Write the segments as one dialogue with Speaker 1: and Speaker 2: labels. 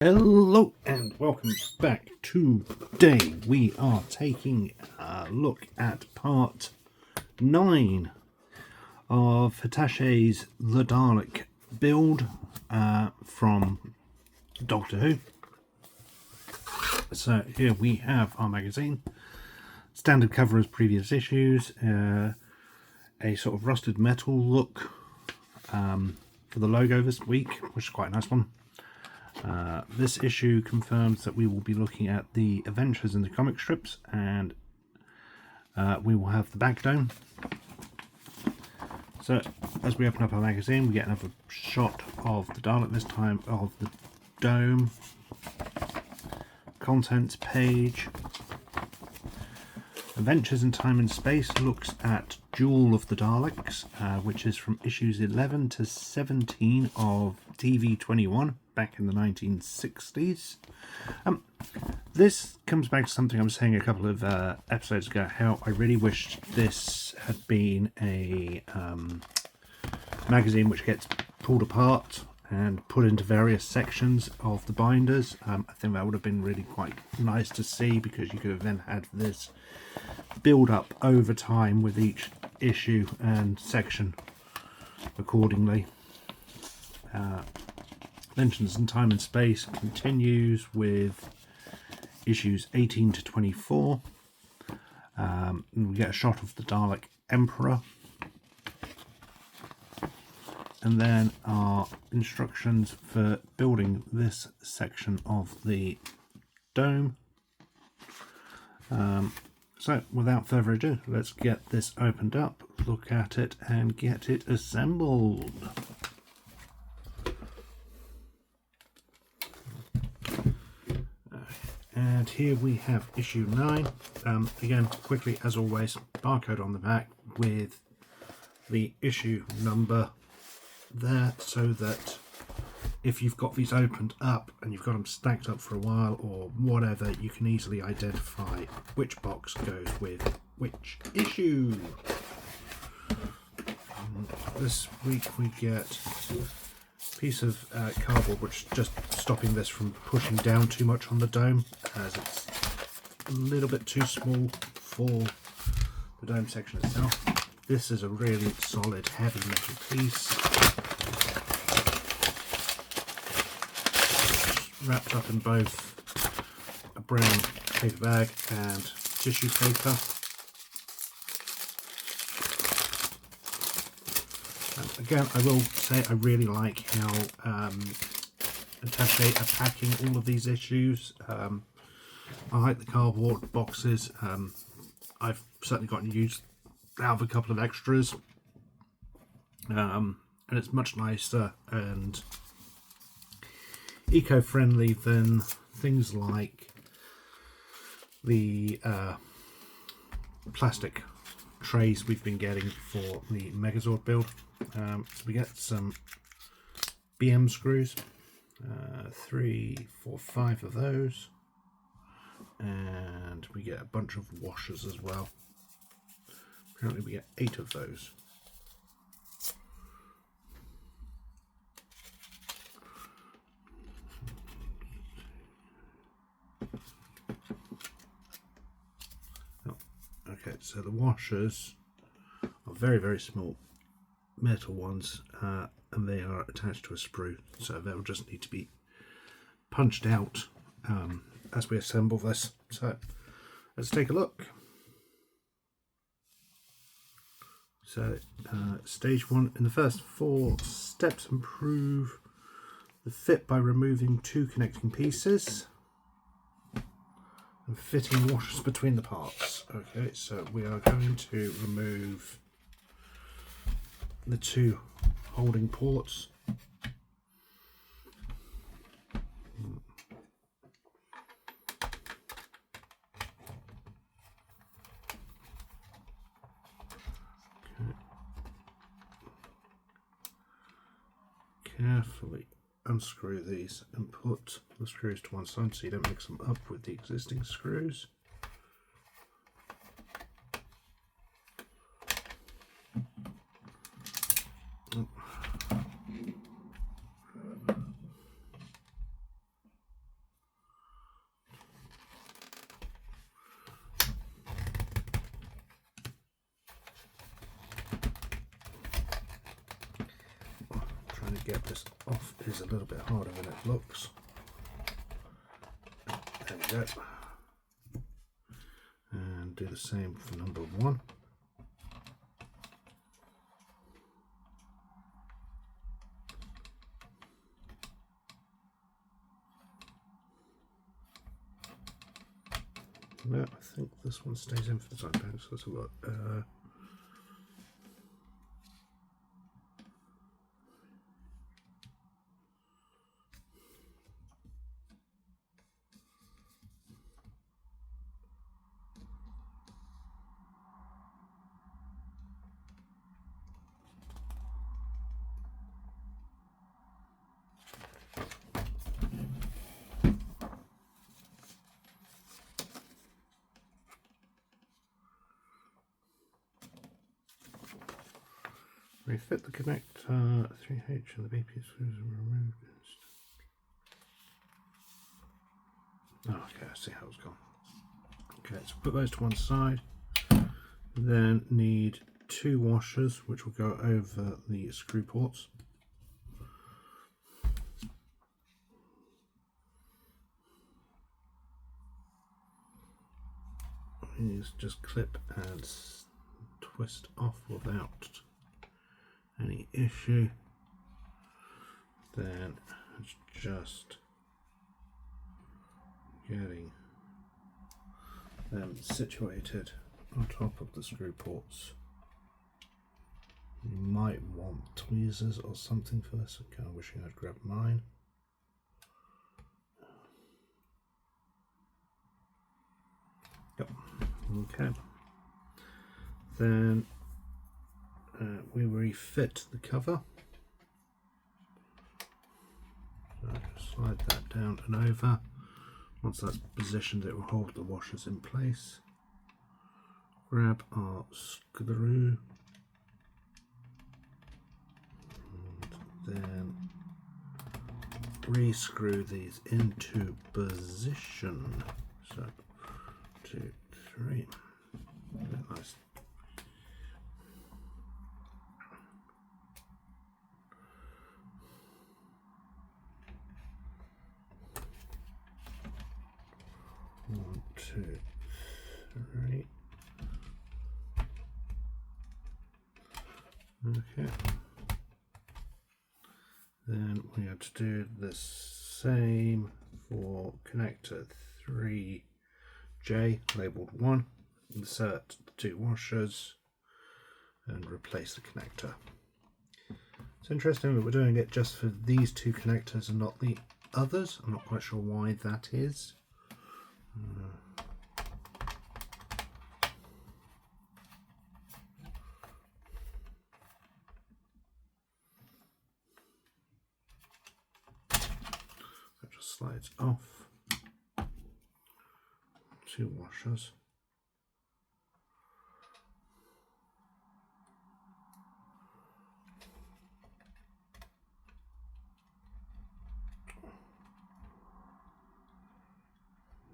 Speaker 1: Hello and welcome back. Today we are taking a look at part 9 of Hachette's The Dalek build from Doctor Who. So here we have our magazine, standard cover as previous issues, a sort of rusted metal look for the logo this week, which is quite a nice one. This issue confirms that we will be looking at the adventures in the comic strips, and we will have the back dome. So as we open up our magazine, we get another shot of the Dalek, this time of the dome. Contents page. Adventures in Time and Space looks at Jewel of the Daleks, which is from issues 11 to 17 of TV21 back in the 1960s. This comes back to something I was saying a couple of episodes ago, how I really wished this had been a magazine which gets pulled apart and put into various sections of the binders. I think that would have been really quite nice to see, because you could have then had this build up over time with each issue and section accordingly. Adventures in Time and Space continues with issues 18 to 24. And we get a shot of the Dalek Emperor. And then our instructions for building this section of the dome. So without further ado, let's get this opened up, look at it and get it assembled. And here we have issue 9. Again, quickly as always, barcode on the back with the issue number there, so that if you've got these opened up and you've got them stacked up for a while or whatever, you can easily identify which box goes with which issue. This week we get a piece of cardboard which is just stopping this from pushing down too much on the dome, as it's a little bit too small for the dome section itself. This is a really solid heavy metal piece, wrapped up in both a brown paper bag and tissue paper. And again, I will say I really like how Hachette are packing all of these issues. I like the cardboard boxes. I've certainly gotten used out of a couple of extras, and it's much nicer and eco-friendly than things like the plastic trays we've been getting for the Megazord build. So we get some BM screws, 3, 4, 5 of those, and we get a bunch of washers as well. Apparently we get 8 of those. Okay, so the washers are very, very small metal ones, and they are attached to a sprue, so they'll just need to be punched out as we assemble this. So let's take a look. So stage 1, in the first 4 steps, improve the fit by removing 2 connecting pieces and fitting washers between the parts. Okay, so we are going to remove the 2 holding ports. Carefully unscrew these and put the screws to one side so you don't mix them up with the existing screws. get this off is a little bit harder than it looks. There we go. And do the same for number 1. No, I think this one stays in for the side panel, so let's have a look. Refit the connector 3H and the BP screws are removed. Oh, okay, I see how it's gone. Okay, so put those to one side. Then need 2 washers, which will go over the screw ports. These just clip and twist off without any issue. Then it's just getting them situated on top of the screw ports. You might want tweezers or something for this. I'm kind of wishing I'd grabbed mine. Yep. Okay. Then we refit the cover. So slide that down and over. Once that's positioned, it will hold the washers in place. Grab our screw and then re-screw these into position. So 2, 3. Nice. One, 2, 3. Okay. Then we have to do the same for connector 3J, labeled 1. Insert the 2 washers and replace the connector. It's interesting that we're doing it just for these 2 connectors and not the others. I'm not quite sure why that is. That just slides off. 2 washers.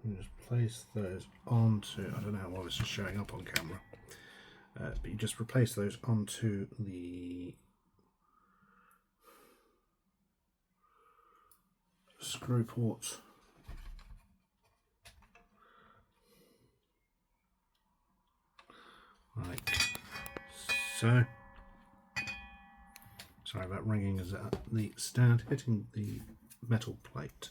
Speaker 1: You just place those onto, I don't know how well this is showing up on camera, but you just replace those onto the screw ports. Like so. Sorry about ringing as the stand hitting the metal plate.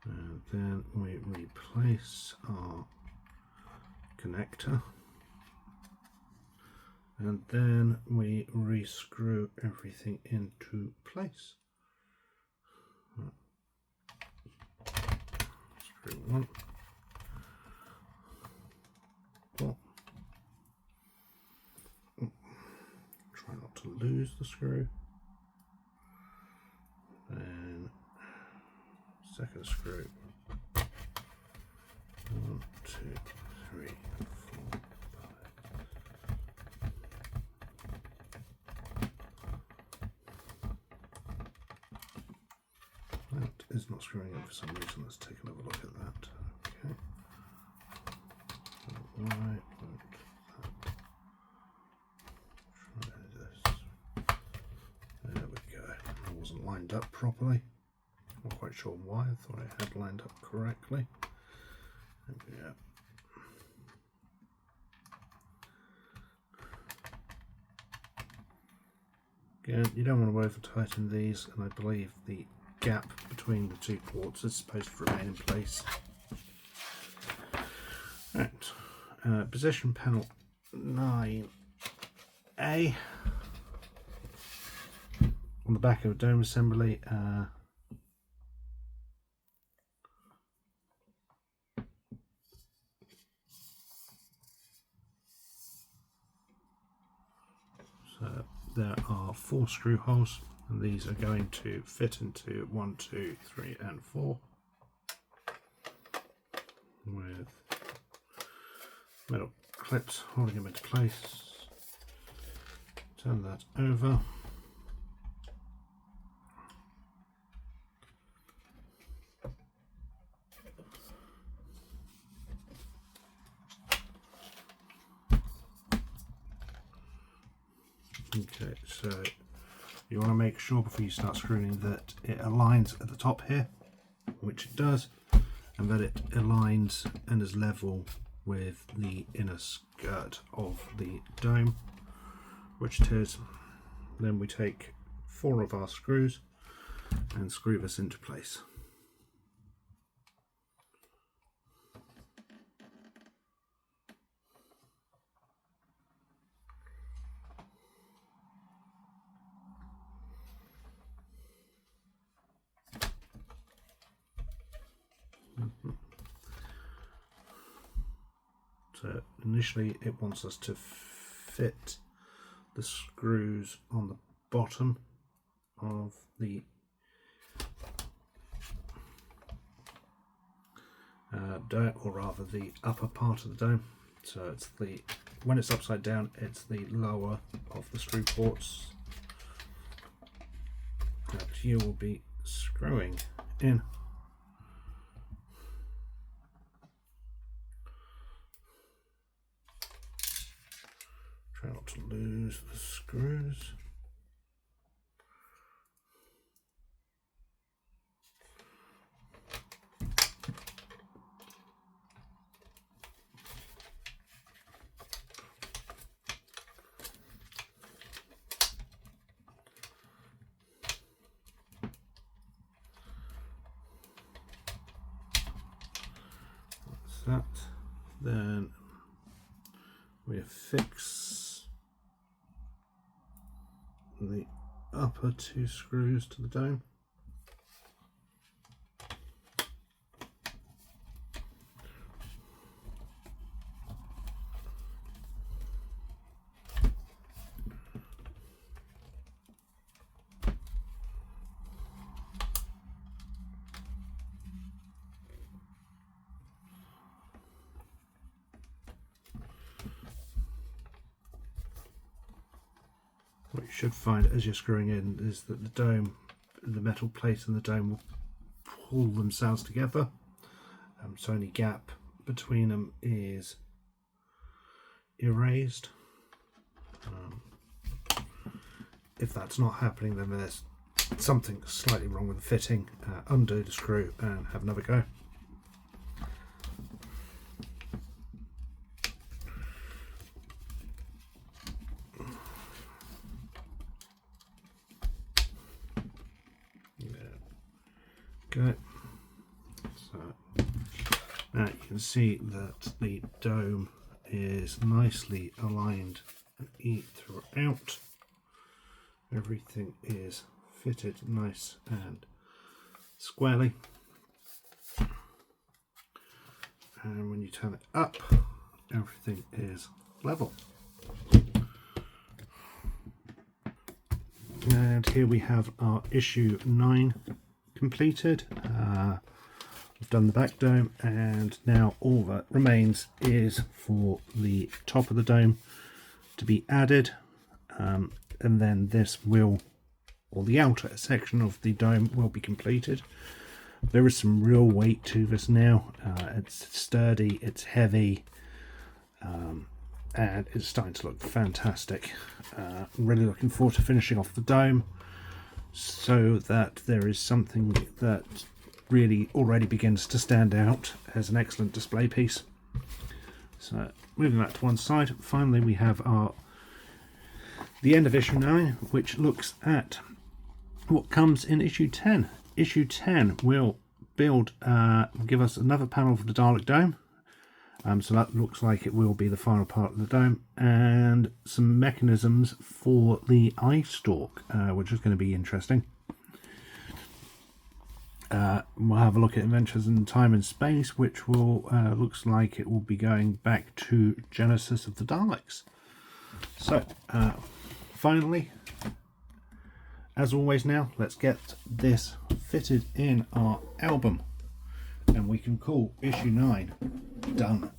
Speaker 1: And then we replace our connector, and then we re-screw everything into place. Screw 1, 4. Try not to lose the screw. Then second screw. 1, 2, 3, 4, 5. That is not screwing in for some reason. Let's take another look at that. Okay. Right. Try this. There we go. up properly. Not quite sure why. I thought it had lined up correctly. Yeah. Again, you don't want to over tighten these, and I believe the gap between the two ports is supposed to remain in place. Right, position panel 9A. On the back of a dome assembly, so there are 4 screw holes, and these are going to fit into 1, 2, 3 and 4 with metal clips holding them into place. Turn that over. Okay, so you want to make sure before you start screwing that it aligns at the top here, which it does, and that it aligns and is level with the inner skirt of the dome, which it is. Then we take 4 of our screws and screw this into place. So initially it wants us to fit the screws on the bottom of the dome, or rather the upper part of the dome. So it's when it's upside down, it's the lower of the screw ports that you will be screwing in. Try not to lose the screws. That's that. Then we affix the upper 2 screws to the dome. What you should find as you're screwing in is that the dome, the metal plate and the dome will pull themselves together, so any gap between them is erased. If that's not happening, then there's something slightly wrong with the fitting. Undo the screw and have another go. Okay, so now you can see that the dome is nicely aligned and throughout. Everything is fitted nice and squarely, and when you turn it up, everything is level. And here we have our issue 9 completed. We've done the back dome, and now all that remains is for the top of the dome to be added, and then this will, or the outer section of the dome will be completed. There is some real weight to this now. It's sturdy, it's heavy, and it's starting to look fantastic. Really looking forward to finishing off the dome so that there is something that really already begins to stand out as an excellent display piece. So moving that to one side, finally we have the end of issue 9, which looks at what comes in issue 10. Issue 10 will give us another panel for the Dalek Dome. So that looks like it will be the final part of the dome, and some mechanisms for the eye stalk, which is going to be interesting. We'll have a look at Adventures in Time and Space, which will looks like it will be going back to Genesis of the Daleks. So finally, as always now, let's get this fitted in our album, and we can call issue 9 done.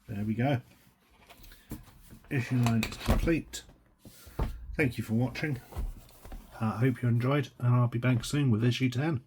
Speaker 1: There we go. Issue 9 is complete. Thank you for watching. I hope you enjoyed, and I'll be back soon with issue 10.